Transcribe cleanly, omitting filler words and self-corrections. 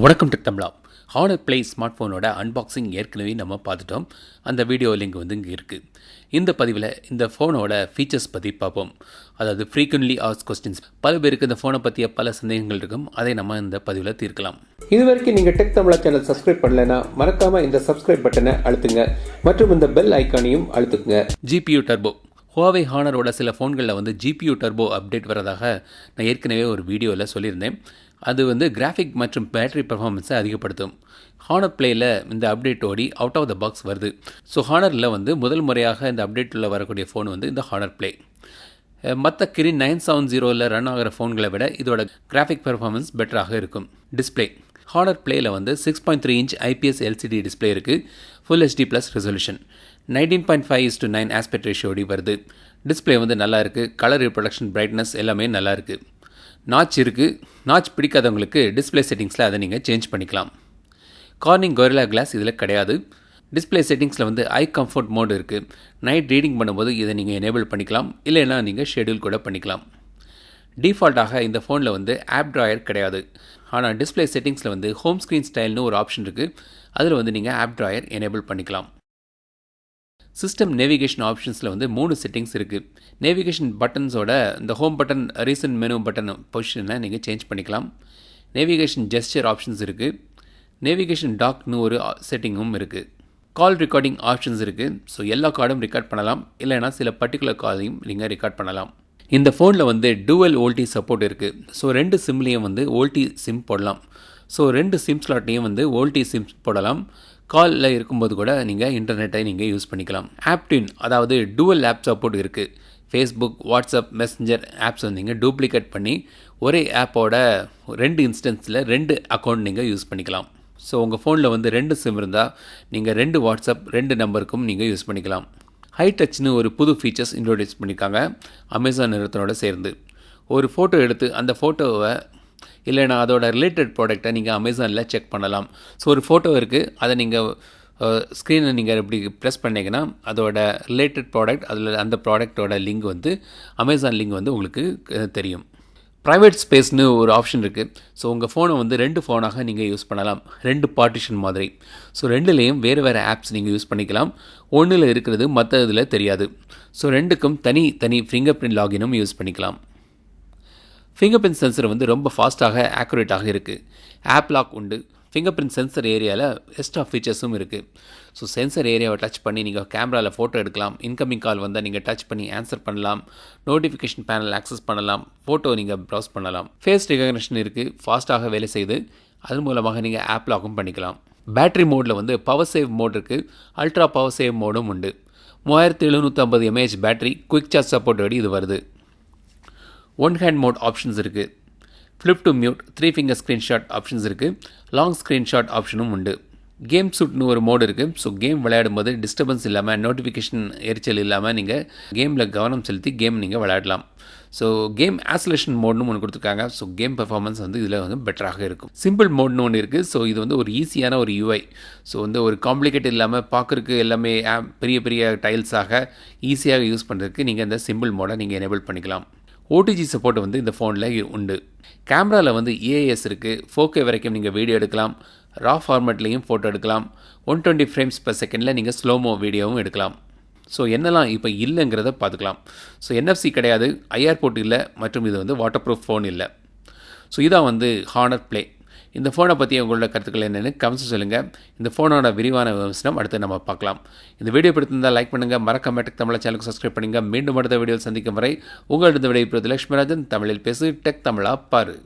வணக்கம் டெக் தமிழா. Honour play smart ஃபோனோட unboxing ஏற்கனவே நம்ம பார்த்துட்டோம். அந்த வீடியோ லிங்க் வந்து இங்கே இருக்குது. இந்த பதிவில் இந்த ஃபோனோட ஃபீச்சர்ஸ் பற்றி பார்ப்போம். அதாவது ஃப்ரீக்வென்ட்லி ஆஸ்க்ட் கொஸ்டின்ஸ். பல பேருக்கு இந்த ஃபோனை பற்றிய பல சந்தேகங்கள் இருக்கும். அதை நம்ம இந்த பதிவில் தீர்க்கலாம். இது வரைக்கும் நீங்கள் டெக் தமிழா சேனல் சப்ஸ்கிரைப் பண்ணலைன்னா மறக்காமல் இந்த சப்ஸ்கிரைப் பட்டனை அழுத்துங்க மற்றும் இந்த பெல் ஐக்கானையும் அழுத்துங்க. GPU turbo. ஹுவாவே ஹானரோட சில ஃபோன்களில் வந்து ஜிபியூ டர்போ அப்டேட் வரதாக நான் ஏற்கனவே ஒரு வீடியோவில் சொல்லியிருந்தேன். அது வந்து கிராஃபிக் மற்றும் பேட்டரி பெர்ஃபார்மன்ஸை அதிகப்படுத்தும். ஹானர் ப்ளேயில் இந்த அப்டேட் ஓடி அவுட் ஆஃப் த பாக்ஸ் வருது. ஸோ ஹானரில் வந்து முதல் முறையாக இந்த அப்டேட்டில் வரக்கூடிய ஃபோன் வந்து இந்த ஹானர் ப்ளே. மற்ற கிரின் 970 ரன் ஆகிற ஃபோன்களை விட இதோட கிராஃபிக் பெர்ஃபார்மன்ஸ் பெட்டராக இருக்கும். டிஸ்பிளே. ஹானர் ப்ளேயில் வந்து 6.3 இன்ச் ஐபிஎஸ் எல்சிடி டிஸ்பிளே இருக்குது. Full HD plus resolution. 19.5:9 aspect ரேஷியோடி வருது. டிஸ்பிளே வந்து நல்லா இருக்குது. கலர் ரிப்ரொடக்ஷன், பிரைட்னஸ் எல்லாமே நல்லா இருக்குது. நாச் இருக்குது. நாச் பிடிக்காதவங்களுக்கு டிஸ்பிளே செட்டிங்ஸில் அதை நீங்கள் சேஞ்ச் பண்ணிக்கலாம். கார்னிங் கொரில்லா கிளாஸ் இதில் கிடையாது. டிஸ்பிளே செட்டிங்ஸில் வந்து ஐ கம்ஃபர்ட் மோட் இருக்குது. நைட் ரீடிங் பண்ணும்போது இதை நீங்கள் எனேபிள் பண்ணிக்கலாம். இல்லைன்னா நீங்கள் ஷெடியூல் கூட பண்ணிக்கலாம். டிஃபால்ட்டாக இந்த ஃபோனில் வந்து ஆப் ட்ராயர் கிடையாது. ஆனால் டிஸ்பிளே செட்டிங்ஸில் வந்து ஹோம் ஸ்க்ரீன் ஸ்டைல்னு ஒரு ஆப்ஷன் இருக்குது. அதில் வந்து நீங்கள் ஆப் ட்ராயர் எனேபிள் பண்ணிக்கலாம். சிஸ்டம் நேவிகேஷன் ஆப்ஷன்ஸில் வந்து 3 செட்டிங்ஸ் இருக்குது. நேவிகேஷன் பட்டன்ஸோட இந்த home button, recent menu button பொசிஷனை நீங்கள் சேஞ்ச் பண்ணிக்கலாம். நேவிகேஷன் ஜெஸ்டர் ஆப்ஷன்ஸ் இருக்குது. நேவிகேஷன் டாக்னு ஒரு செட்டிங்கும் இருக்குது. கால் ரெக்கார்டிங் ஆப்ஷன்ஸ் இருக்குது. ஸோ எல்லா கார்டும் ரெக்கார்ட் பண்ணலாம். இல்லைனா சில பர்டிகுலர் காலையும் நீங்கள் ரெக்கார்ட் பண்ணலாம். இந்த ஃபோனில் வந்து டூவல் ஓல்டி சப்போர்ட் இருக்குது. ஸோ 2 சிம்லேயும் வந்து ஓல்டி சிம் போடலாம். ஸோ 2 சிம் ஸ்லாட்லேயும் வந்து ஓல்டி சிம் போடலாம். காலில் இருக்கும்போது கூட நீங்கள் இன்டர்நெட்டை நீங்கள் யூஸ் பண்ணிக்கலாம். ஆப்டின், அதாவது டூவல் ஆப் சப்போர்ட் இருக்குது. ஃபேஸ்புக், வாட்ஸ்அப், மெசஞ்சர் ஆப்ஸ் வந்து நீங்கள் டூப்ளிகேட் பண்ணி ஒரே ஆப்போட 2 இன்ஸ்டன்ஸில் 2 அக்கௌண்ட் நீங்கள் யூஸ் பண்ணிக்கலாம். ஸோ உங்கள் ஃபோனில் வந்து 2 சிம் இருந்தால் நீங்கள் 2 வாட்ஸ்அப் 2 நம்பருக்கும் நீங்கள் யூஸ் பண்ணிக்கலாம். ஹை டச்னு ஒரு புது ஃபீச்சர்ஸ் இன்ட்ரோடியூஸ் பண்ணியிருக்காங்க அமேசான் நிறுவனத்தோட சேர்ந்து. ஒரு ஃபோட்டோ எடுத்து அந்த ஃபோட்டோவை இல்லைனா அதோட ரிலேட்டட் ப்ராடக்டை நீங்கள் அமேசானில் செக் பண்ணலாம். ஸோ ஒரு ஃபோட்டோ இருக்குது, அதை நீங்கள் ஸ்க்ரீனை நீங்கள் எப்படி ப்ரெஸ் பண்ணிங்கன்னா அதோட ரிலேட்டட் ப்ராடக்ட், அதில் அந்த ப்ராடக்டோட லிங்க் வந்து அமேசான் லிங்க் வந்து உங்களுக்கு தெரியும். ப்ரைவேட் ஸ்பேஸ்னு ஒரு ஆப்ஷன் இருக்குது. ஸோ உங்கள் ஃபோனை வந்து 2 ஃபோனாக நீங்கள் யூஸ் பண்ணலாம். 2 பார்ட்டிஷன் மாதிரி. ஸோ 2லேயும் வேறு வேறு ஆப்ஸ் நீங்கள் யூஸ் பண்ணிக்கலாம். ஒன்றில் இருக்கிறது மற்ற இதில் தெரியாது. ஸோ 2க்கும் தனி ஃபிங்கர் பிரிண்ட் லாகினும் யூஸ் பண்ணிக்கலாம். ஃபிங்கர் பிரிண்ட் சென்சர் வந்து ரொம்ப ஃபாஸ்ட்டாக ஆக்குரேட்டாக இருக்குது. ஆப் லாக் உண்டு. ஃபிங்கர் பிரிண்ட் சென்சர் ஏரியாவில் எக்ஸ்ட்ரா ஃபீச்சர்ஸும் இருக்குது. ஸோ சென்சர் ஏரியாவை டச் பண்ணி நீங்கள் கேமராவில் ஃபோட்டோ எடுக்கலாம். இன்கமிங் கால் வந்தால் நீங்கள் டச் பண்ணி ஆன்சர் பண்ணலாம். நோட்டிஃபிகேஷன் பேனல் ஆக்சஸ் பண்ணலாம். ஃபோட்டோ நீங்கள் ப்ரௌஸ் பண்ணலாம். ஃபேஸ் ரெகக்னிஷன் இருக்குது. ஃபாஸ்ட்டாக வேலை செய்யுது. அது மூலமாக நீங்கள் ஆப் லாக்கும் பண்ணிக்கலாம். பேட்டரி மோடில் வந்து பவர் சேவ் மோட் இருக்குது. அல்ட்ரா பவர் சேவ் மோடும் உண்டு. 3750 mAh பேட்டரி, குயிக் சார்ஜ் சப்போர்ட்டோடு இது வருது. ஒன் ஹேண்ட் மோட் ஆப்ஷன்ஸ் இருக்குது. Flip to mute, 3 finger screenshot options இருக்குது. லாங் ஸ்க்ரீன்ஷாட் ஆப்ஷனும் உண்டு. கேம் சூட்னு ஒரு மோடு இருக்குது. ஸோ கேம் விளையாடும்போது டிஸ்டர்பன்ஸ் இல்லாமல், நோட்டிஃபிகேஷன் எரிச்சல் இல்லாமல் நீங்கள் கேமில் கவனம் செலுத்தி கேம் நீங்கள் விளையாடலாம். ஸோ கேம் ஆசோலேஷன் மோட்னு ஒன்று கொடுத்துருக்காங்க. ஸோ கேம் பெர்ஃபார்மன்ஸ் வந்து இதில் வந்து பெட்டராக இருக்கும். சிம்பிள் மோட்னு ஒன்று இருக்குது. ஸோ இது வந்து ஒரு ஈஸியான ஒரு யூஐ. ஸோ வந்து ஒரு காம்ப்ளிகேட் இல்லாமல் பார்க்குறதுக்கு எல்லாமே பெரிய பெரிய டைல்ஸாக ஈஸியாக யூஸ் பண்ணுறதுக்கு நீங்கள் இந்த சிம்பிள் மோடை நீங்கள் எனேபிள் பண்ணிக்கலாம். ஓடிஜி சப்போர்ட் வந்து இந்த ஃபோனில் உண்டு. கேமராவில் வந்து ஏஎஸ் இருக்குது. 4K வரைக்கும் நீங்கள் வீடியோ எடுக்கலாம். ரா ஃபார்மேட்லேயும் ஃபோட்டோ எடுக்கலாம். 120 ஃப்ரேம்ஸ் per செகண்டில் நீங்கள் ஸ்லோமோ வீடியோவும் எடுக்கலாம். ஸோ என்னெல்லாம் இப்போ இல்லைங்கிறத பார்த்துக்கலாம். ஸோ NFC கிடையாது, ஐஆர் போர்ட் இல்லை, மற்றும் இது வந்து வாட்டர் ப்ரூஃப் ஃபோன் இல்லை. ஸோ இதான் வந்து ஹானர் ப்ளே. இந்த ஃபோனை பற்றி உங்களோட கருத்துக்கள் என்னென்னு கமெண்ட்ஸ் சொல்லுங்கள். இந்த ஃபோனோட விரிவான விமர்சனம் அடுத்து நம்ம பார்க்கலாம். இந்த வீடியோ பிடித்திருந்தால் லைக் பண்ணுங்கள். மறக்காம டெக் தமிழ் சேனலுக்கு சப்ஸ்கிரைப் பண்ணுங்கள். மீண்டும் அடுத்த வீடியோவில் சந்திக்கும் வரை உங்களிடம் விடைபெறுவது லட்சுமிராஜன். தமிழில் பேசு, டெக் தமிழா பாரு.